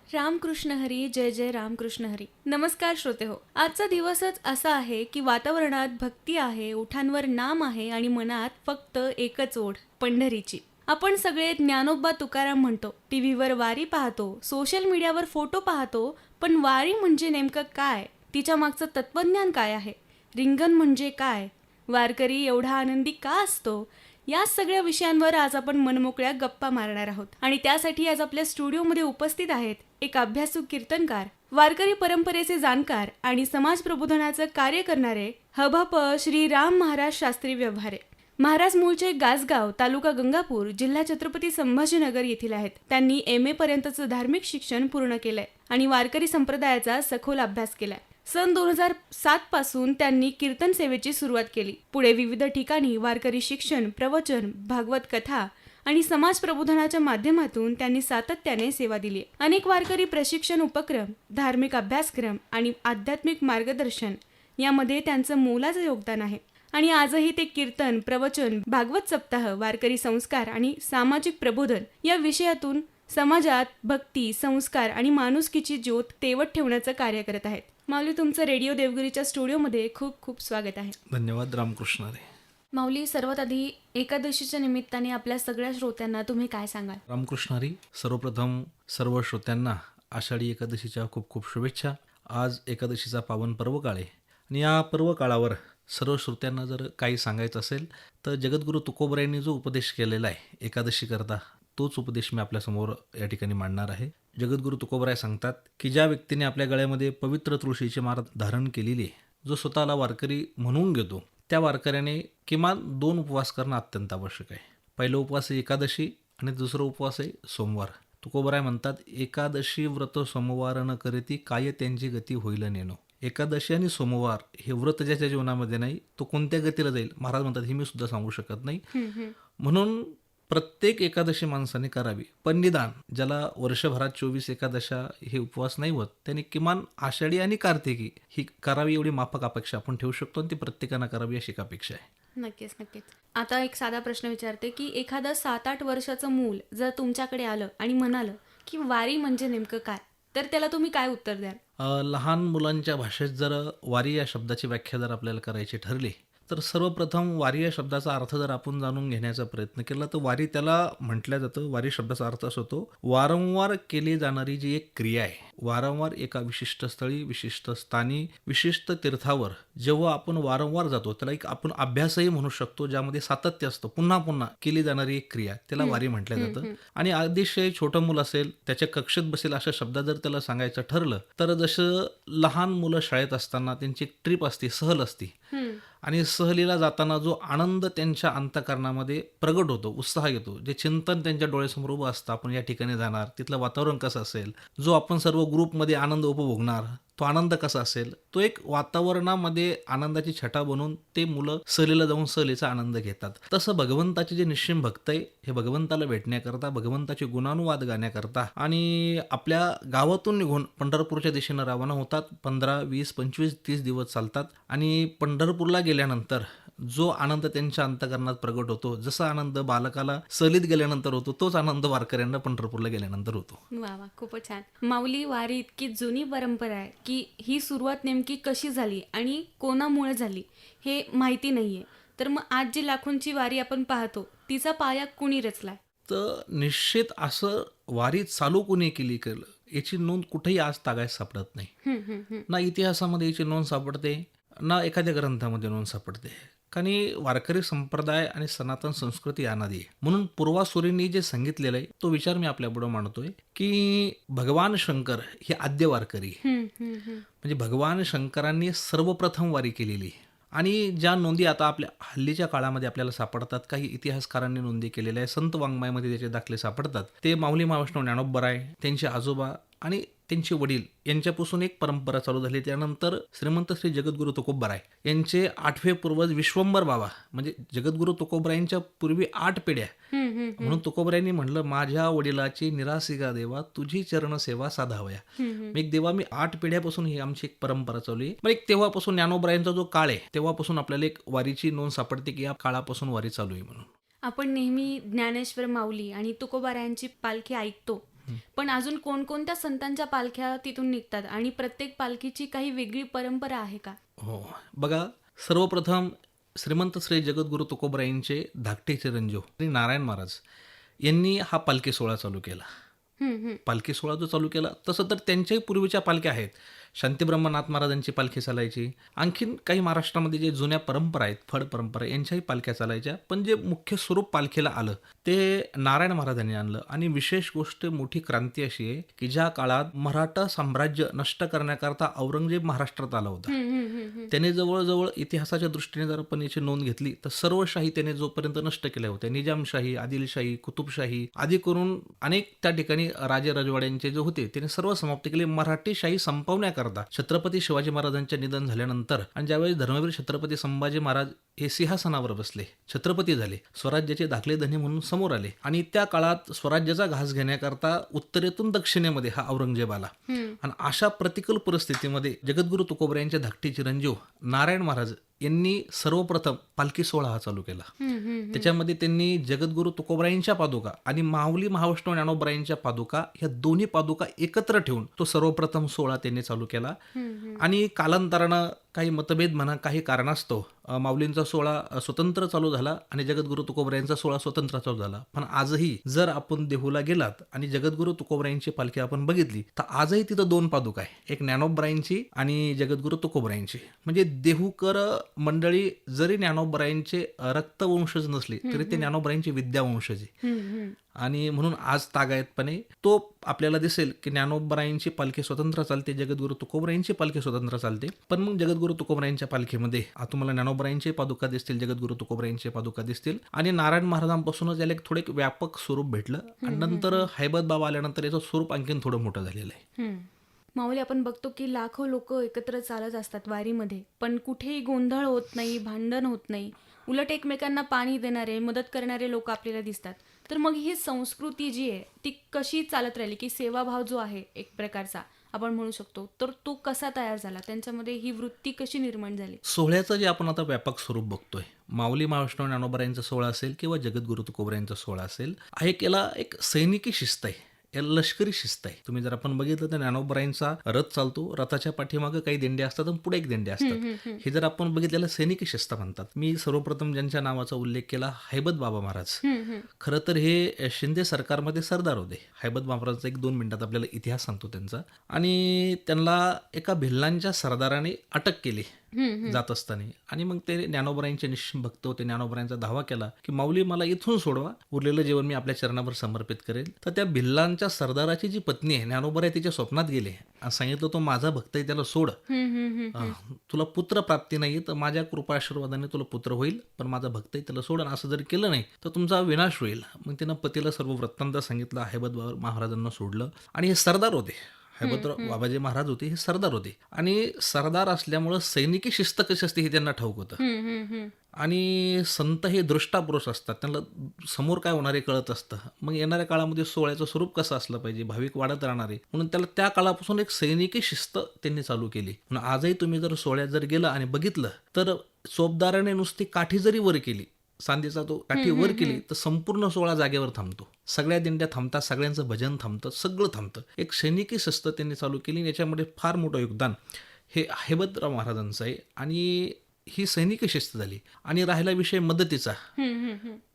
रामकृष्ण हरी. जय जय रामकृष्ण हरी. नमस्कार श्रोते हो. आजचा दिवसच असा आहे की वातावरणात भक्ती आहे, ओठांवर नाम आहे आणि मनात फक्त एकच ओढ, पंढरीची. आपण सगळे ज्ञानोबा तुकाराम म्हणतो, टीव्हीवर वारी पाहतो, सोशल मीडियावर फोटो पाहतो, पण वारी म्हणजे नेमकं काय, तिच्या मागचं तत्वज्ञान काय आहे, रिंगण म्हणजे काय, वारकरी एवढा आनंदी का असतो, या सगळ्या विषयांवर आज आपण मनमोकळ्या गप्पा मारणार आहोत. आणि त्यासाठी आज आपल्या स्टुडिओमध्ये उपस्थित आहेत एक अभ्यासू कीर्तनकार, वारकरी परंपरेचे जाणकार आणि समाज प्रबोधनाचं कार्य करणारे हभप श्री राम महाराज शास्त्री व्यवहारे. महाराज मूळचे गासगाव, तालुका गंगापूर, जिल्हा छत्रपती संभाजीनगर येथील आहेत. त्यांनी MA पर्यंतचं धार्मिक शिक्षण पूर्ण केलंय आणि वारकरी संप्रदायाचा सखोल अभ्यास केलाय. सन 2007 पासून त्यांनी कीर्तन सेवेची सुरुवात केली. पुढे विविध ठिकाणी वारकरी शिक्षण, प्रवचन, भागवत कथा आणि समाज प्रबोधनाच्या माध्यमातून त्यांनी सातत्याने सेवा दिली. अनेक वारकरी प्रशिक्षण उपक्रम, धार्मिक अभ्यासक्रम आणि आध्यात्मिक मार्गदर्शन यामध्ये त्यांचं मोलाचं योगदान आहे. आणि आजही ते कीर्तन, प्रवचन, भागवत सप्ताह, वारकरी संस्कार आणि सामाजिक प्रबोधन या विषयातून समाजात भक्ती, संस्कार आणि माणुसकीची ज्योत तेवत ठेवण्याचं कार्य करत आहेत. माऊली, तुमचं रेडिओ देवगिरीच्या स्टुडिओमध्ये खूप खूप स्वागत आहे. धन्यवाद. रामकृष्ण हरी. माऊली, सर्वात आधी एकादशीच्या निमित्ताने आपल्या सगळ्या श्रोत्यांना तुम्ही काय सांगाल? रामकृष्ण हरी. सर्वप्रथम सर्व श्रोत्यांना आषाढी एकादशीच्या खूप खूप शुभेच्छा. आज एकादशीचा पावन पर्व काळ आहे आणि या पर्व काळावर सर्व श्रोत्यांना जर काही सांगायचं असेल तर जगद्गुरू तुकोबरायांनी जो उपदेश केलेला आहे एकादशी करता, तोच उपदेश मी आपल्यासमोर या ठिकाणी मांडणार आहे. जगद्गुरू तुकोबराय सांगतात की ज्या व्यक्तीने आपल्या गळ्यामध्ये पवित्र तुळशीची माळ धारण केलेली आहे, जो स्वतःला वारकरी म्हणून घेतो, त्या वारकऱ्याने किमान 2 उपवास करणं अत्यंत आवश्यक आहे. पहिला उपवास आहे एकादशी आणि दुसरा उपवास आहे सोमवार. तुकोबराय म्हणतात, एकादशी व्रत सोमवार न करीती काय त्यांची गती होईल नेनो. एकादशी आणि सोमवार हे व्रत ज्याच्या जीवनामध्ये नाही, तो कोणत्या गतीला जाईल महाराज म्हणतात हे मी सुद्धा सांगू शकत नाही. म्हणून प्रत्येक एकादशी माणसाने करावी. पण निदान ज्याला वर्षभरात 24 एकादशा हे उपवास नाही होत, त्याने किमान आषाढी आणि कार्तिकी ही करावी, एवढी माफक अपेक्षा आपण ठेवू शकतो आणि ती प्रत्येकानं करावी अशी एक अपेक्षा आहे. नक्कीच नक्कीच. आता एक साधा प्रश्न विचारते की एखादं 7-8 वर्षाचं मूल जर तुमच्याकडे आलं आणि म्हणालं की वारी म्हणजे नेमकं काय, तर त्याला तुम्ही काय उत्तर द्याल? लहान मुलांच्या भाषेत जर वारी या शब्दाची व्याख्या जर आपल्याला करायची ठरली तर सर्वप्रथम वारी या शब्दाचा अर्थ जर आपण जाणून घेण्याचा प्रयत्न केला तर वारी त्याला म्हटलं जातं. वारी शब्दाचा अर्थ असा होतो, वारंवार केली जाणारी जी एक क्रिया आहे, वारंवार एका विशिष्ट स्थळी, विशिष्ट स्थानी, विशिष्ट तीर्थावर जेव्हा आपण वारंवार जातो त्याला एक आपण अभ्यासही म्हणू शकतो, ज्यामध्ये सातत्य असतं, पुन्हा पुन्हा केली जाणारी एक क्रिया, त्याला वारी म्हटलं जातं. आणि अतिशय छोटं मूल असेल, त्याच्या कक्षेत बसेल अशा शब्दात जर त्याला सांगायचं ठरलं तर जसं लहान मुलं शाळेत असताना त्यांची एक ट्रिप असते, सहल असते, आणि सहलीला जाताना जो आनंद त्यांच्या अंतःकरणामध्ये प्रगट होतो, उत्साह येतो, जे चिंतन त्यांच्या डोळ्यासमोर उभं असतं, आपण या ठिकाणी जाणार, तिथलं वातावरण कसं असेल, जो आपण सर्व ग्रुपमध्ये आनंद उपभोगणार, तो आनंद कसा असेल, तो एक वातावरणामध्ये आनंदाची छटा बनवून ते मुलं सहलीला जाऊन सहलीचा आनंद घेतात. तसं भगवंताचे जे निश्चिम भक्त आहे, हे भगवंताला भेटण्याकरता, भगवंताचे गुणानुवाद गाण्याकरता आणि आपल्या गावातून निघून पंढरपूरच्या दिशेनं रवाना होतात. 15, 20, 25, 30 दिवस चालतात आणि पंढरपूरला गेल्यानंतर जो आनंद त्यांच्या अंतःकरणात प्रगट होतो, जसा आनंद बालकाला सहलीत गेल्यानंतर होतो, तोच आनंद वारकऱ्यांना पंढरपूरला गेल्यानंतर होतो. वा वा, खूपच छान. माऊली, वारी इतकी जुनी परंपरा आहे की ही सुरुवात नेमकी कशी झाली आणि कोणामुळे झाली हे माहिती नाहीये. तर मग आज जी लाखोंची वारी आपण पाहतो, तिचा पाया कुणी रचलाय? तर निश्चित असं वारी चालू कोणी केलं याची नोंद कुठेही आज तागायत सापडत नाही. ना इतिहासामध्ये याची नोंद सापडते, ना एखाद्या ग्रंथामध्ये नोंद सापडते. कारण वारकरी संप्रदाय आणि सनातन संस्कृती अनादी आहे. म्हणून पूर्वासुरींनी जे सांगितलेलं आहे तो विचार मी आपल्यापुढे मांडतोय की भगवान शंकर हे आद्य वारकरी, म्हणजे भगवान शंकरांनी सर्वप्रथम वारी केलेली आहे. आणि ज्या नोंदी आता आपल्या हल्लीच्या काळामध्ये आपल्याला सापडतात, काही इतिहासकारांनी नोंदी केलेल्या आहे, संत वाङ्मयामध्ये त्याचे दाखले सापडतात. ते माऊली महावैष्णव ज्ञानोबराय, त्यांचे आजोबा आणि त्यांचे वडील यांच्यापासून एक परंपरा चालू झाली. त्यानंतर श्रीमंत श्री जगद्गुरू तुकोबराय यांचे 8वे पूर्वज विश्वंभर बाबा, म्हणजे जगद्गुरू तुकोबरायांच्या पूर्वी 8 पिढ्या. म्हणून तुकोबरायांनी म्हणलं, माझ्या वडिलाची निरासिका देवा, तुझी चरण सेवा साधावया. एक देवा, मी 8 पिढ्यापासून ही आमची एक परंपरा चालू आहे. मग एक तेव्हापासून ज्ञानोबरायांचा जो काळ आहे तेव्हापासून आपल्याला एक वारीची नोंद सापडते की या काळापासून वारी चालू आहे म्हणून. आपण नेहमी ज्ञानेश्वर माऊली आणि तुकोबारायांची पालखी ऐकतो, पण अजून कोणकोणत्या संतांच्या पालख्या तिथून निघतात आणि प्रत्येक पालखीची काही वेगळी परंपरा आहे का? हो. बघा, सर्वप्रथम श्रीमंत श्री जगद्गुरू तुकोबरायांचे धाकटे चिरंजीव श्री नारायण महाराज यांनी हा पालखी सोहळा चालू केला. पालखी सोहळा जो चालू केला तसं तर त्यांच्याही पूर्वीच्या पालख्या आहेत. शांतीब्रह्मनाथ महाराजांची पालखी चालायची. आणखीन काही महाराष्ट्रामध्ये जे जुन्या परंपरा आहेत, फड परंपरा, यांच्याही पालख्या चालायच्या. पण जे मुख्य स्वरूप पालखीला आलं ते नारायण महाराजांनी आणलं. आणि विशेष गोष्ट, मोठी क्रांती अशी आहे की ज्या काळात मराठा साम्राज्य नष्ट करण्याकरता औरंगजेब महाराष्ट्रात आला होता. त्याने जवळजवळ इतिहासाच्या दृष्टीने जर आपण याची नोंद घेतली तर सर्व शाही त्याने जोपर्यंत नष्ट केल्या होत्या, निजामशाही, आदिलशाही, कुतुबशाही आदी करून अनेक त्या ठिकाणी राजे राजवाड्यांचे जे होते त्याने सर्व समाप्त केले. मराठी शाही संपवण्याकरता छत्रपती शिवाजी महाराजांचे निधन झाल्यानंतर आणि ज्यावेळी धर्मवीर छत्रपती संभाजी महाराज हे सिंहासनावर बसले, छत्रपती झाले, स्वराज्याचे दाखले धनी म्हणून समोर आले आणि त्या काळात स्वराज्याचा घास घेण्याकरता उत्तरेतून दक्षिणेमध्ये हा औरंगजेब आला. आणि अशा प्रतिकूल परिस्थितीमध्ये जगद्गुरू तुकोबरायांचे धाकटे चिरंजीव नारायण महाराज यांनी सर्वप्रथम पालखी सोहळा हा चालू केला. त्याच्यामध्ये त्यांनी जगद्गुरू तुकोबरायांच्या पादुका आणि माऊली महावैष्णव ज्ञानोबरायांच्या पादुका ह्या दोन्ही पादुका एकत्र ठेवून तो सर्वप्रथम सोहळा त्यांनी चालू केला. आणि कालांतरानं काही मतभेद म्हणा, काही कारणास्तव माऊलींचा सोहळा स्वतंत्र चालू झाला आणि जगद्गुरू तुकोबरायांचा सोहळा स्वतंत्र चालू झाला. पण आजही जर आपण देहूला गेलात आणि जगद्गुरू तुकोबरायांची पालखी आपण बघितली तर आजही तिथं दोन पादुका आहे, एक ज्ञानोबरायांची आणि जगद्गुरू तुकोबरायांची. म्हणजे देहूकर मंडळी जरी ज्ञानोबरायांचे रक्तवंशज नसले तरी ते ज्ञानोबरायांचे विद्यावंशज आहे. आणि म्हणून आज तागायतपणे तो आपल्याला दिसेल की ज्ञानोबरायांची पालखी स्वतंत्र चालते, जगद्गुरू तुकोबरायांची पालखी स्वतंत्र चालते. पण मग जगद्गुरू तुकोबरायांच्या पालखीमध्ये तुम्हाला ज्ञानोबरायांचे पादुका दिसतील, जगद्गुरू तुकोबरायांचे पादुका दिसतील. आणि नारायण महाराजांपासूनच याला एक थोडे व्यापक स्वरूप भेटलं आणि नंतर हैबत बाबा आल्यानंतर याचं स्वरूप आणखीन थोडं मोठं झालेलं आहे. माऊली, आपण बघतो की लाखो लोक एकत्र चालत असतात वारीमध्ये, पण कुठेही गोंधळ होत नाही, भांडण होत नाही. उलट एकमेकांना पाणी देणारे, मदत करणारे लोक आपल्याला दिसतात. तर मग ही संस्कृती जी आहे ती कशी चालत राहिली, की सेवाभाव जो आहे एक प्रकारचा आपण म्हणू शकतो, तर तो कसा तयार झाला, त्यांच्यामध्ये ही वृत्ती कशी निर्माण झाली? सोहळ्याचं जे आपण आता व्यापक स्वरूप बघतोय, माऊली महावैष्णव ज्ञानोबरायांचा सोहळा असेल किंवा जगद्गुरू तुकोबरायांचा सोहळा असेल, हा एक याला एक सैनिकी शिस्त आहे, याला लष्करी शिस्त आहे. तुम्ही जर आपण बघितलं तर ज्ञानोबरायांचा रथ चालतो, रथाच्या पाठीमागं काही दिंडे असतात आणि पुढे एक दिंडे असतात. हे जर आपण बघितलेलं सैनिकी शिस्त म्हणतात. मी सर्वप्रथम ज्यांच्या नावाचा उल्लेख केला, हैबत बाबा महाराज. खरं तर हे शिंदे सरकारमध्ये सरदार होते. हैबत बाबा महाराजचा 1-2 मिनिटात आपल्याला इतिहास सांगतो त्यांचा. आणि त्यांना एका भिल्लांच्या सरदाराने अटक केली जात असताना. आणि मग ते ज्ञानोबरायांचे निश्चिम भक्त होते. ज्ञानोबरायांचा धावा केला की माऊली मला इथून सोडवा, उरलेलं जीवन मी आपल्या चरणावर समर्पित करेल. तर त्या भिल्लांच्या सरदाराची जी पत्नी आहे ज्ञानोबराय तिच्या स्वप्नात गेले आणि सांगितलं, तो माझा भक्त आहे, त्याला सोड. तुला पुत्र प्राप्ती नाही तर माझ्या कृपाआशीर्वादाने तुला पुत्र होईल, पण माझा भक्त आहे त्याला सोड. आणि असं जर केलं नाही तर तुमचा विनाश होईल. मग तिनं पतीला सर्व वृत्तांत सांगितलं. हैबत महाराजांना सोडलं. आणि हे सरदार होते, हैबतराव बाबाजी महाराज होते, हे सरदार होते. आणि सरदार असल्यामुळं सैनिकी शिस्त कशी असते हे त्यांना ठाऊक होतं. आणि संत हे दृष्टापुरुष असतात, त्यांना समोर काय होणार हे कळत असतं. मग येणाऱ्या काळामध्ये सोहळ्याचं स्वरूप कसं असलं पाहिजे, भाविक वाढत राहणार आहे, म्हणून त्याला त्या काळापासून एक सैनिकी शिस्त त्यांनी चालू केली. म्हणून आजही तुम्ही जर सोहळ्यात जर गेला आणि बघितलं तर चोपदाराने नुसती काठी जरी वर केली, सांधेचा तो काठी वर केली तर संपूर्ण सोहळा जागेवर थांबतो. सगळ्या दिंड्या थांबतात, सगळ्यांचं भजन थांबतं, सगळं थांबतं. एक सैनिकी शिस्त त्यांनी चालू केली. याच्यामध्ये फार मोठं योगदान हे हैबतराव महाराजांचं आहे. आणि ही सैनिकी शिस्त झाली. आणि राहिला विषय मदतीचा,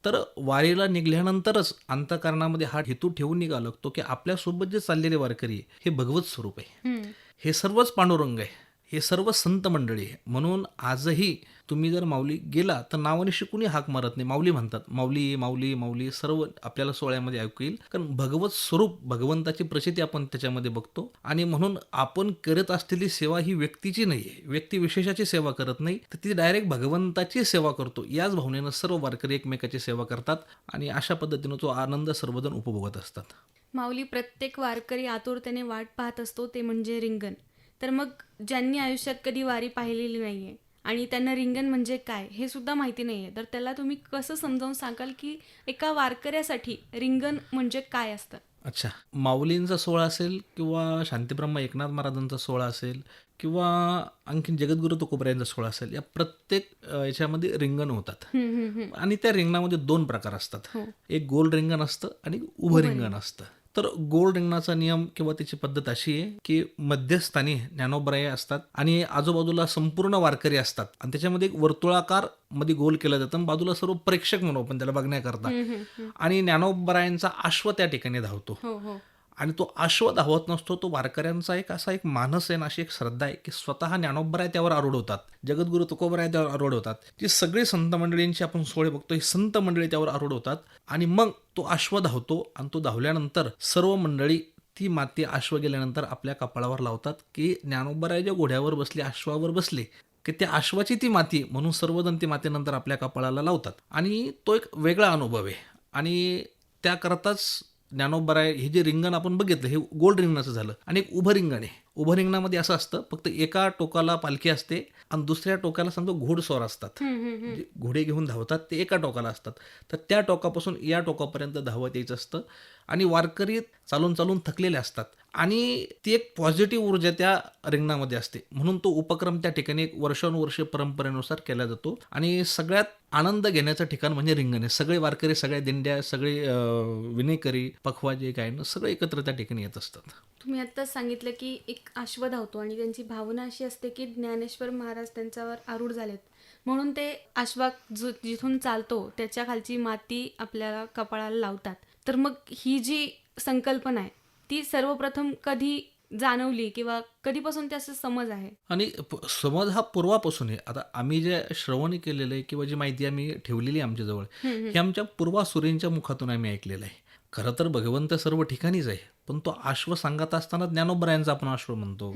तर वारीला निघाल्यानंतरच अंतःकरणामध्ये हा हेतू ठेवून निघाला लागतो की आपल्यासोबत जे चाललेले वारकरी हे भगवत स्वरूप आहे, हे सर्वच पांडुरंग आहे, हे सर्व संत मंडळी आहे. म्हणून आजही तुम्ही जर माऊली गेला तर नावानिशी कुणी हाक मारत नाही, माऊली म्हणतात. माऊली माऊली माऊली सर्व आपल्याला सोहळ्यामध्ये ऐकू येईल. कारण भगवत स्वरूप, भगवंताची प्रचिती आपण त्याच्यामध्ये बघतो. आणि म्हणून आपण करत असलेली सेवा ही व्यक्तीची नाही आहे, व्यक्ती विशेषाची सेवा करत नाही, तर ती डायरेक्ट भगवंताची सेवा करतो. याच भावनेनं सर्व वारकरी एकमेकाची सेवा करतात आणि अशा पद्धतीनं तो आनंद सर्वजण उपभोगत असतात. माऊली, प्रत्येक वारकरी आतुरतेने वाट पाहत असतो, ते म्हणजे रिंगण. तर मग ज्यांनी आयुष्यात कधी वारी पाहिलेली नाहीये आणि त्यांना रिंगण म्हणजे काय हे सुद्धा माहिती नाहीये, तर त्याला तुम्ही कसं समजावून सांगाल की एका वारकऱ्यासाठी रिंगण म्हणजे काय असतं? अच्छा, माऊलींचा सोहळा असेल किंवा शांतीब्रह्म एकनाथ महाराजांचा सोहळा असेल किंवा आणखीन जगद्गुरू तुकोबरायांचा सोहळा असेल, या प्रत्येक याच्यामध्ये रिंगण होतात. आणि त्या रिंगणामध्ये 2 प्रकार असतात. एक गोल रिंगण असतं आणि उभं रिंगण असतं. तर गोल रिंगणाचा नियम किंवा त्याची पद्धत अशी आहे की मध्यस्थानी ज्ञानोबराय असतात आणि आजूबाजूला संपूर्ण वारकरी असतात आणि त्याच्यामध्ये एक वर्तुळाकार मध्ये गोल केलं जातं आणि बाजूला सर्व प्रेक्षक म्हणू आपण त्याला बघण्याकरता. आणि ज्ञानोबरायांचा अश्व त्या ठिकाणी धावतो हो हो आणि तो अश्व धावत नसतो. तो वारकऱ्यांचा एक असा एक मानस आहे आणि अशी एक श्रद्धा आहे की स्वतः ज्ञानोबराय त्यावर आरूढ होतात, जगद्गुरु तुकोबराय त्यावर आरूढ होतात, जी सगळी संत मंडळींची आपण सोहळे बघतो, ही संत मंडळी त्यावर आरूढ होतात आणि मग तो अश्व धावतो आणि तो धावल्यानंतर सर्व मंडळी ती माती अश्व गेल्यानंतर आपल्या कपाळावर लावतात की ज्ञानोबराय ज्या घोड्यावर बसले, अश्वावर बसले, की त्या अश्वाची ती माती म्हणून सर्वजण ती माती नंतर आपल्या कपाळाला लावतात आणि तो एक वेगळा अनुभव आहे. आणि त्याकरताच ज्ञानोबराय हे जे रिंगण आपण बघितलं हे गोल रिंगणाचं झालं आणि एक उभं रिंगण आहे. उभं रिंगणामध्ये असं असतं फक्त एका टोकाला पालखी असते आणि दुसऱ्या टोकाला समजा घोडस्वार असतात, जे घोडे घेऊन धावतात ते एका टोकाला असतात. तर त्या टोकापासून या टोकापर्यंत धावत यायचं असतं आणि वारकरी चालून चालून थकलेले असतात आणि ती एक पॉझिटिव्ह ऊर्जा त्या रिंगणामध्ये असते. म्हणून तो उपक्रम त्या ठिकाणी एक वर्षानुवर्ष परंपरेनुसार केला जातो आणि सगळ्यात आनंद घेण्याचं ठिकाण म्हणजे रिंगण आहे. सगळे वारकरी, सगळ्या दिंड्या, सगळे विनेकरी, पखवाजे, गायन सगळे एकत्र त्या ठिकाणी येत असतात. तुम्ही आत्ताच सांगितलं की एक अश्व धावतो आणि त्यांची भावना अशी असते की ज्ञानेश्वर महाराज त्यांच्यावर आरूढ झालेत म्हणून ते अश्वात जिथून चालतो त्याच्या खालची माती आपल्याला कपाळाला लावतात. तर मग ही जी संकल्पना आहे ती सर्वप्रथम कधी जाणवली किंवा कधीपासून त्याचा समज आहे? आणि समज हा पूर्वापासून आहे. आता आम्ही जे श्रवण केलेलं आहे किंवा जी माहिती आम्ही ठेवलेली आहे आमच्याजवळ, हे आमच्या पूर्वासुरींच्या मुखातून आम्ही ऐकलेलं आहे. खरं तर भगवंत सर्व ठिकाणीच आहे, पण तो अश्व सांगत असताना ज्ञानोबरायांचा आपण अश्व म्हणतो,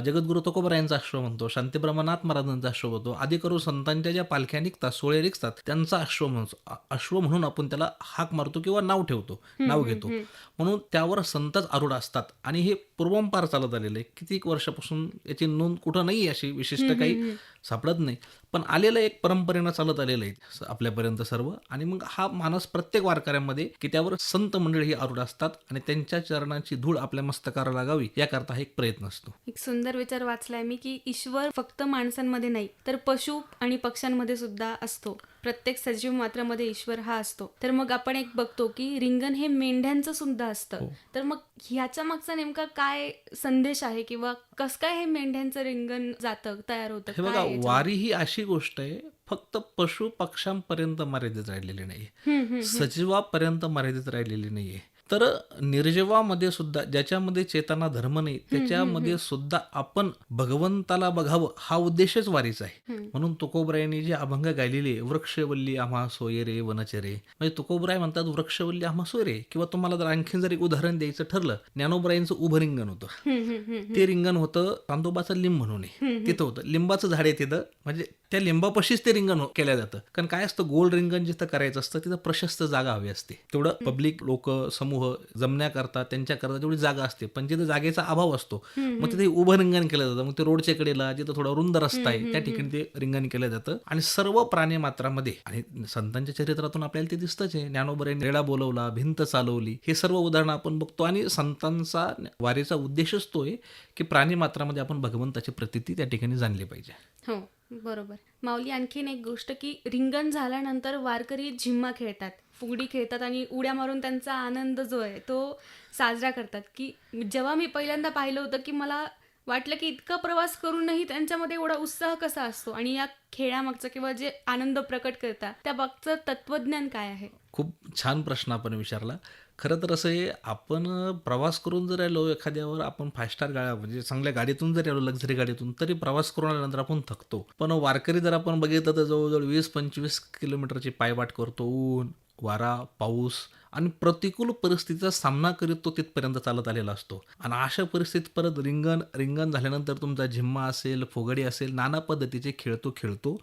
जगद्गुरु तुकोबरायांचा अश्व म्हणतो, शांती ब्रह्मनाथ महाराजांचा अश्व म्हणतो, आदी करून संतांच्या ज्या पालख्या निघतात, सोहळे निघतात, त्यांचा अश्व म्हणतो. अश्व म्हणून आपण त्याला हाक मारतो किंवा नाव ठेवतो, नाव घेतो. म्हणून त्यावर संतच आरूढ असतात आणि हे पूर्वंपार चालत आलेलं आहे. कितीक वर्षापासून याची नोंद कुठं नाही, अशी विशिष्ट काही सापडत नाही, पण आलेलं एक परंपरेनं चालत आलेलं आहे आपल्यापर्यंत सर्व. आणि मग हा मानस प्रत्येक वारकऱ्यांमध्ये की त्यावर संत मंडळी ही आरूढ असतात आणि त्यांच्या चरणाची धूळ आपल्या मस्तकाला लागावी याकरता हा एक प्रयत्न असतो. एक सुंदर विचार वाचलाय मी की ईश्वर फक्त माणसांमध्ये नाही तर पशु आणि पक्ष्यांमध्ये सुद्धा असतो. प्रत्येक सजीव मात्रामध्ये ईश्वर हा असतो. तर मग आपण एक बघतो की रिंगण हे मेंढ्यांचं सुद्धा असतं. तर मग ह्याच्या मागचा नेमका काय संदेश आहे किंवा कस काय हे मेंढ्यांचं रिंगण जातं, तयार होतं? हे बघा, वारी ही अशी गोष्ट आहे फक्त पशु पक्ष्यांपर्यंत मर्यादित राहिलेली नाहीये, सजीवापर्यंत मर्यादित राहिलेली नाहीये. तर निर्जीवामध्ये सुद्धा, ज्याच्यामध्ये चेतना धर्म नाही, त्याच्यामध्ये सुद्धा आपण भगवंताला बघावं हा उद्देशच वारीचा आहे. म्हणून तुकोबरायांनी जी अभंग गायलेली आहे, वृक्षवल्ली आम्हा सोयरे वनचरे, म्हणजे तुकोबराय म्हणतात वृक्षवल्ली आम्हा सोयरे. किंवा तुम्हाला जर आणखी जर एक उदाहरण द्यायचं ठरलं, ज्ञानोबरायांचं उभं रिंगण होतं. ते रिंगण होतं चांदोबाचं लिंब म्हणून आहे, तिथं होतं लिंबाचं झाड आहे तिथं, म्हणजे त्या लिंबापाशीच ते रिंगण केलं जातं. कारण काय असतं, गोल रिंगण जिथं करायचं असतं तिथं प्रशस्त जागा हवी असते, तेवढं पब्लिक लोक समूह जमण्याकरता त्यांच्याकरता तेवढी जागा असते. पण जिथं जागेचा अभाव असतो मग तिथे उभं रिंगण केलं जातं. मग ते रोडच्या कडेला जिथं थोडा रुंद रस्ता आहे त्या ठिकाणी ते रिंगण केलं जातं. आणि सर्व प्राणी मात्रामध्ये, आणि संतांच्या चरित्रातून आपल्याला ते दिसतंच आहे, ज्ञानोबरायांनी रेडा बोलवला, भिंत चालवली, हे सर्व उदाहरणं आपण बघतो. आणि संतांचा वारीचा उद्देशच तो आहे की प्राणी मात्रामध्ये आपण भगवंताची प्रतीती त्या ठिकाणी जाणली पाहिजे. हो, बरोबर. माऊली, आणखीन एक गोष्ट की रिंगण झाल्यानंतर वारकरी झिम्मा खेळतात, फुगडी खेळतात आणि उड्या मारून त्यांचा आनंद जो आहे तो साजरा करतात. की जेव्हा मी पहिल्यांदा पाहिलं होतं की मला वाटलं की इतका प्रवास करूनही त्यांच्यामध्ये एवढा उत्साह कसा असतो आणि या खेळामागचं किंवा जे आनंद प्रकट करतात त्या मागचं तत्वज्ञान काय आहे? खूप छान प्रश्न आपण विचारला. खरं तर असं आहे, आपण प्रवास करून जर आलो एखाद्यावर, आपण 5 स्टार गाड्या म्हणजे चांगल्या गाडीतून जरी आलो, लक्झरी गाडीतून, तरी प्रवास करून आल्यानंतर आपण थकतो. पण वारकरी जर आपण बघितलं तर जवळजवळ 20-25 किलोमीटरची पायवाट करतो. ऊन, वारा, पाऊस आणि प्रतिकूल परिस्थितीचा सामना करीत तो तिथपर्यंत चालत आलेला असतो. आणि अशा परिस्थितीत परत रिंगण झाल्यानंतर तुमचा झिम्मा असेल, फुगडी असेल, नाना पद्धतीचे खेळतो.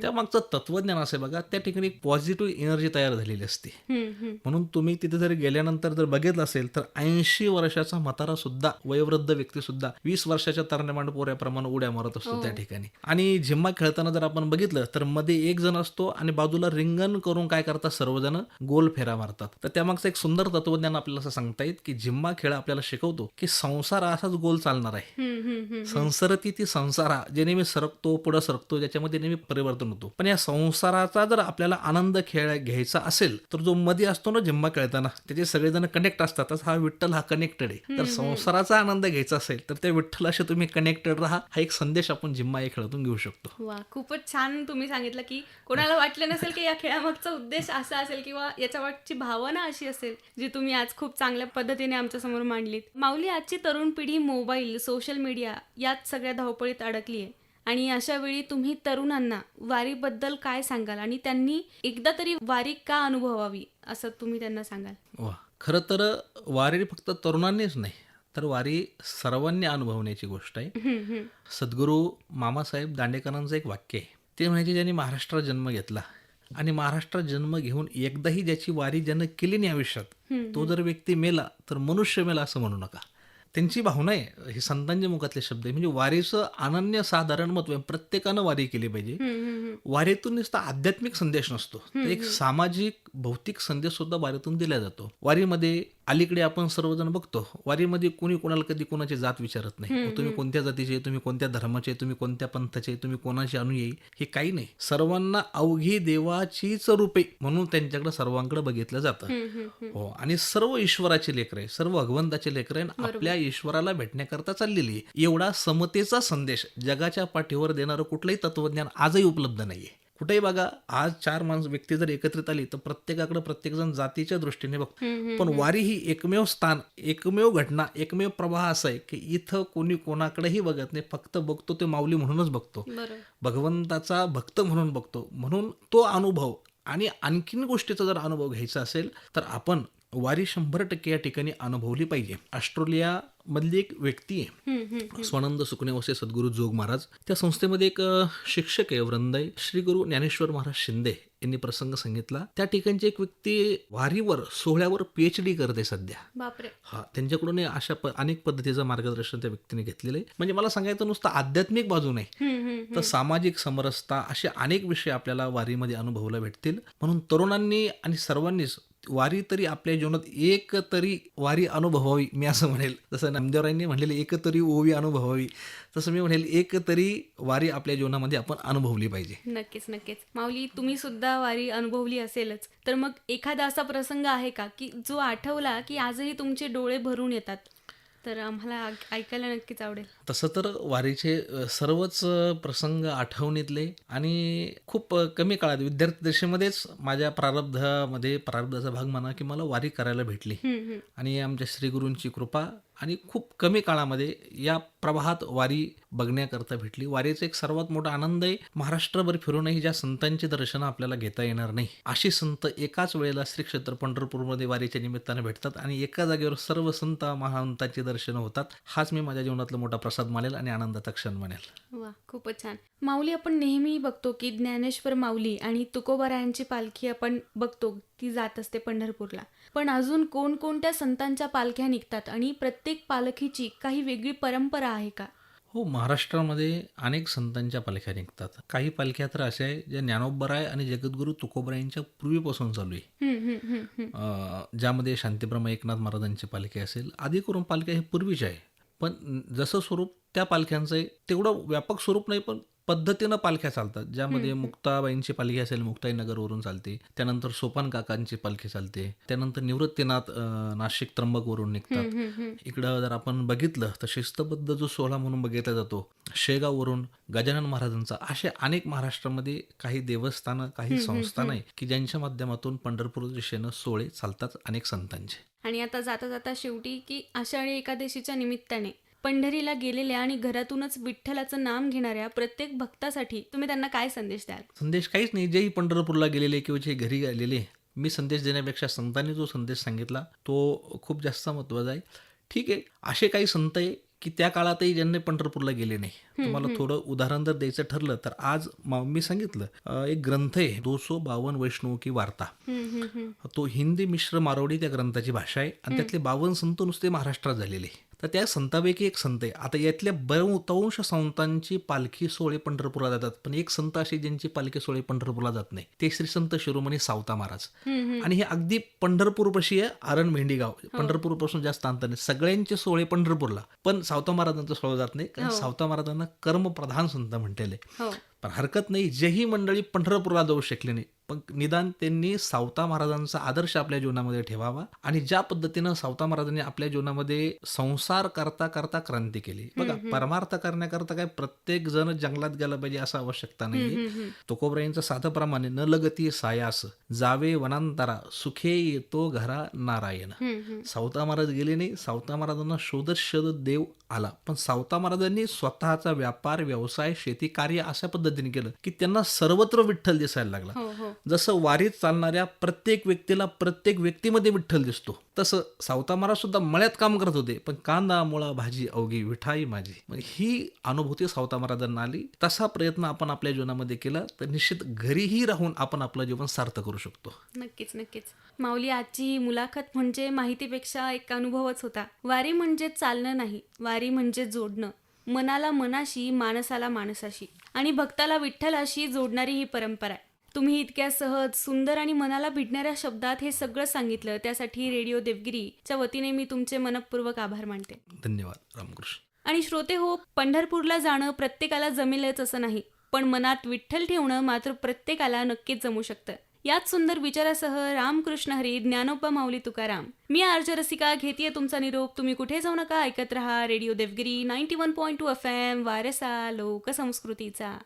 त्यामागचं तत्वज्ञान असं बघा, त्या ठिकाणी एक पॉझिटिव्ह एनर्जी तयार झालेली असते. म्हणून तुम्ही तिथे जर गेल्यानंतर जर बघितलं असेल तर 80 वर्षाचा म्हातारा सुद्धा, वयोवृद्ध व्यक्ती सुद्धा 20 वर्षाच्या तरण्या पोऱ्याप्रमाणे उड्या मारत असतो त्या ठिकाणी. आणि झिम्मा खेळताना जर आपण बघितलं तर मध्ये एक जण असतो आणि बाजूला रिंगण करून काय करतात, सर्वजण गोल फेरा मारतात. तर त्यामागचं एक सुंदर तत्वज्ञान आपल्याला असं सांगता येईल की जिम्मा खेळ आपल्याला शिकवतो की संसार असाच गोल चालणार आहे. संसरती ती संसारा जे नेहमी सरकतो पुढे सरकतो ज्याच्यामध्ये नेहमी परिवर्तन होतो. पण या संसाराचा जर आपल्याला आनंद घ्यायचा असेल तर जो मध्ये असतो ना जिम्मा खेळताना त्याचे सगळेजण कनेक्ट असतातच. हा विठ्ठल हा कनेक्टेड आहे. तर संसाराचा आनंद घ्यायचा असेल तर त्या विठ्ठलाशी तुम्ही कनेक्टेड राहा. हा एक संदेश आपण जिम्मा या खेळातून घेऊ शकतो. वा, खूपच छान तुम्ही सांगितलं की कोणाला वाटलं नसेल की या खेळामागचा उद्देश असा असेल किंवा याच्या मागची भावना अशी असेल जी तुम्ही आज खूप चांगल्या पद्धतीने आमच्या समोर मांडलीत. माऊली, आजची तरुण पिढी मोबाईल, सोशल मीडिया यात सगळ्या धावपळीत अडकली आहे आणि अशा वेळी तुम्ही तरुणांना वारीबद्दल काय सांगाल आणि त्यांनी एकदा तरी वारी का अनुभवावी असं तुम्ही त्यांना सांगाल? वा, खरं तर वारी फक्त तरुणांनीच नाही तर वारी सर्वांनी अनुभवण्याची गोष्ट आहे. सद्गुरू मामासाहेब दांडेकरांचं एक वाक्य आहे. ते म्हणजे ज्यांनी महाराष्ट्रात जन्म घेतला आणि महाराष्ट्रात जन्म घेऊन एकदाही ज्याची वारी ज्यानं केली नाही आयुष्यात तो जर व्यक्ती मेला तर मनुष्य मेला असं म्हणू नका. त्यांची भावना आहे. हे संतांच्या मुखातले शब्द आहे. म्हणजे वारीचं अनन्य साधारण महत्व आहे. प्रत्येकानं वारी केली पाहिजे. वारीतून नुसता आध्यात्मिक संदेश नसतो तर एक सामाजिक भौतिक संदेश सुद्धा वारीतून दिला जातो. वारीमध्ये अलीकडे आपण सर्वजण बघतो वारीमध्ये कोणी कोणाला कधी कोणाची जात विचारत नाही. तुम्ही कोणत्या जातीचे, तुम्ही कोणत्या धर्माचे, तुम्ही कोणत्या पंथाचे, तुम्ही कोणाचे अनुयायी, हे काही नाही. सर्वांना अवघी देवाचीच रूपे म्हणून त्यांच्याकडे सर्वांकडे बघितलं जातं. हो, आणि सर्व ईश्वराचे लेकर आहे, सर्व भगवंताचे लेकर आहे. आपल्या ईश्वराला भेटण्याकरता चाललेली आहे. एवढा समतेचा संदेश जगाच्या पाठीवर देणारं कुठलंही तत्वज्ञान आजही उपलब्ध नाहीये. कुठेही बघा, आज 4 व्यक्ती जर एकत्रित आली तर प्रत्येकाकडे प्रत्येकजण जातीच्या दृष्टीने बघतो. पण वारी ही एकमेव स्थान, एकमेव घटना, एकमेव प्रवाह असा आहे की इथं कोणी कोणाकडेही बघत नाही. फक्त बघतो ते माऊली म्हणूनच बघतो, भगवंताचा भक्त म्हणून बघतो. म्हणून तो अनुभव आणि आणखीन गोष्टीचा जर अनुभव घ्यायचा असेल तर आपण वारी 100% या ठिकाणी अनुभवली पाहिजे. ऑस्ट्रेलिया मधली एक व्यक्ती आहे स्वानंद सुकनेवसे सद्गुरू जोग महाराज. त्या संस्थेमध्ये एक शिक्षक आहे, वृंद आहे. श्री गुरु ज्ञानेश्वर महाराज शिंदे यांनी प्रसंग सांगितला. त्या ठिकाणची एक व्यक्ती वारीवर सोहळ्यावर PhD करते सध्या. बापरे. हा, त्यांच्याकडून अशा अनेक पद्धतीचं मार्गदर्शन त्या व्यक्तीने घेतलेलं आहे. म्हणजे मला सांगायचं नुसतं आध्यात्मिक बाजू नाही तर सामाजिक समरसता असे अनेक विषय आपल्याला वारीमध्ये अनुभवायला भेटतील. म्हणून तरुणांनी आणि सर्वांनीच वारी तरी आपल्या जीवनात एक तरी वारी अनुभवावी. मी असं म्हणेल, जसं नामदेवरायांनी म्हणलेले एक तरी ओवी अनुभवावी, तसं मी म्हणेल एक तरी वारी आपल्या जीवनामध्ये आपण अनुभवली पाहिजे. नक्कीच नक्कीच. माऊली, तुम्ही सुद्धा वारी अनुभवली असेलच, तर मग एखादा असा प्रसंग आहे का की जो आठवला की आजही तुमचे डोळे भरून येतात? तर आम्हाला ऐकायला नक्कीच आवडेल. तसं तर वारीचे सर्वच प्रसंग आठवणीतले आणि खूप कमी काळात विद्यार्थी दशेमध्येच माझ्या प्रारब्धाचा भाग म्हणा की मला वारी करायला भेटली आणि आमच्या श्रीगुरूंची कृपा आणि खूप कमी काळामध्ये या प्रवाहात वारी बघण्याकरता भेटली. वारीचा एक सर्वात मोठा आनंद आहे महाराष्ट्रभर फिरूनही ज्या संतांची दर्शनं आपल्याला घेता येणार नाही अशी संत एकाच वेळेला श्री क्षेत्र पंढरपूरमध्ये वारीच्या निमित्तानं भेटतात आणि एका जागेवर सर्व संत महांतांची दर्शनं होतात. हाच मी माझ्या जीवनातला मोठा प्रसाद मानेल आणि आनंदाचा क्षण मानेल. वा, खूपच छान. माऊली, आपण नेहमी बघतो की ज्ञानेश्वर माऊली आणि तुकोबारायांची पालखी आपण बघतो ती जात असते पंढरपूरला. पण अजून कोणकोणत्या संतांच्या पालख्या निघतात आणि प्रत्येक पालखीची काही वेगळी परंपरा आहे का? हो, महाराष्ट्रामध्ये अनेक संतांच्या पालख्या निघतात. काही पालख्या तर अशा आहे ज्या ज्ञानोबराय आणि जगद्गुरू तुकोबरायांच्या पूर्वीपासून चालू आहे. ज्यामध्ये शांतीब्रह्म एकनाथ महाराजांची पालखी असेल, आधी करून पालख्या हे पूर्वीच्या आहे. पण जसं स्वरूप त्या पालख्यांचं आहे तेवढं व्यापक स्वरूप नाही, पण पद्धतीनं पालख्या चालतात. ज्यामध्ये मुक्ताबाईंची पालखी असेल मुक्ताईनगरवरून चालते, त्यानंतर सोपान काकांची पालखी चालते, त्यानंतर निवृत्तीनाथ नाशिक त्र्यंबकवरून निघतात. इकडं जर आपण बघितलं तर शिस्तबद्ध जो सोहळा म्हणून बघितला जातो शेगाववरून गजानन महाराजांचा. असे अनेक महाराष्ट्रामध्ये काही देवस्थानं, काही संस्थानं आहे की ज्यांच्या माध्यमातून पंढरपूर दिशेनं सोहळे चालतात अनेक संतांचे. आणि आता जाता जाता शेवटी की आषाढी एकादशीच्या निमित्ताने पंढरीला गेलेल्या आणि घरातूनच विठ्ठलाचं नाम घेणाऱ्या प्रत्येक भक्तासाठी तुम्ही त्यांना काय संदेश द्याल? संदेश काहीच नाही. जेही पंढरपूरला गेलेले किंवा जे घरी गेलेले, मी संदेश देण्यापेक्षा संतांनी जो संदेश सांगितला तो खूप जास्त महत्त्वाचा आहे. ठीक आहे, असे काही संत आहे की त्या काळातही ज्यांनी पंढरपूरला गेले नाही. तुम्हाला थोडं उदाहरण जर द्यायचं ठरलं तर आज मी सांगितलं एक ग्रंथ आहे 252 वैष्णव की वार्ता. तो हिंदी मिश्र मारवाडी त्या ग्रंथाची भाषा आहे आणि त्यातले 52 संत नुसते महाराष्ट्रात झालेले. तर त्या संतांपैकी एक संत आहे. आता यातल्या बहुतांश संतांची पालखी सोहळे पंढरपूरला जातात, पण एक संत असे ज्यांची पालखी सोहळे पंढरपूरला जात नाही, ते श्री संत शिरोमणी सावता महाराज. आणि हे अगदी पंढरपूरपाशी आहे, आरण भेंडी गाव. पंढरपूरपासून जास्त अंतर नाही. सगळ्यांचे सोहळे पंढरपूरला, पण सावता महाराजांचा सोहळा जात नाही, कारण सावता महाराजांना कर्मप्रधान संत म्हटलेले. हो पण हरकत नाही, जेही मंडळी पंढरपूरला जाऊ शकली नाही, पण निदान त्यांनी सावता महाराजांचा आदर्श आपल्या जीवनामध्ये ठेवावा. आणि ज्या पद्धतीनं सावता महाराजांनी आपल्या जीवनामध्ये संसार करता करता क्रांती केली बघा. परमार्थ करण्याकरता काय प्रत्येक जण जंगलात गेला पाहिजे असं आवश्यकता नाहीये. तुकोबरायांचं साधं प्रमाणे न लगती सायास जावे वनांतरा सुखे येतो घरा नारायण. सावता महाराज गेले नाही, सावता महाराजांना शोधत शोधत देव आला. पण सावता महाराजांनी स्वतःचा व्यापार व्यवसाय शेती कार्य अशा पद्धतीने केलं की त्यांना सर्वत्र विठ्ठल दिसायला लागला. हो हो जसं वारीत चालणाऱ्या प्रत्येक व्यक्तीला प्रत्येक व्यक्तीमध्ये विठ्ठल दिसतो, तसं सावता महाराज सुद्धा मळ्यात काम करत होते, पण कांदा मुळा भाजी अवघी विठाई माझी. म्हणजे ही अनुभूती सावता महाराजांना आली. तसा प्रयत्न आपण आपल्या जीवनामध्ये केला तर निश्चित घरीही राहून आपण आपलं जीवन सार्थ करू शकतो. नक्कीच नक्कीच. माऊली, आजची ही मुलाखत म्हणजे माहितीपेक्षा एक अनुभवच होता. वारी म्हणजे चालणं नाही, वारी म्हणजे जोडणं. मनाला मनाशी, माणसाला माणसाशी आणि भक्ताला विठ्ठलाशी जोडणारी ही परंपरा आहे. तुम्ही इतक्या सहज, सुंदर आणि मनाला भिडणाऱ्या शब्दात हे सगळं सांगितलं, त्यासाठी रेडिओ देवगिरीच्या वतीने मी तुमचे मनःपूर्वक आभार मानते. धन्यवाद. रामकृष्ण. आणि श्रोते हो, पंढरपूरला जाणं प्रत्येकाला जमेलच असं नाही, पण मनात विठ्ठल ठेवणं मात्र प्रत्येकाला नक्कीच जमू शकतं. याच सुंदर विचारासह रामकृष्ण हरी, ज्ञानोबा माऊली तुकाराम, मी आरजे रसिका घेतीये तुमचा निरोप. तुम्ही कुठे जाऊ नका, ऐकत रहा रेडिओ देवगिरी 91.2 FM, वारसा लोकसंस्कृतीचा.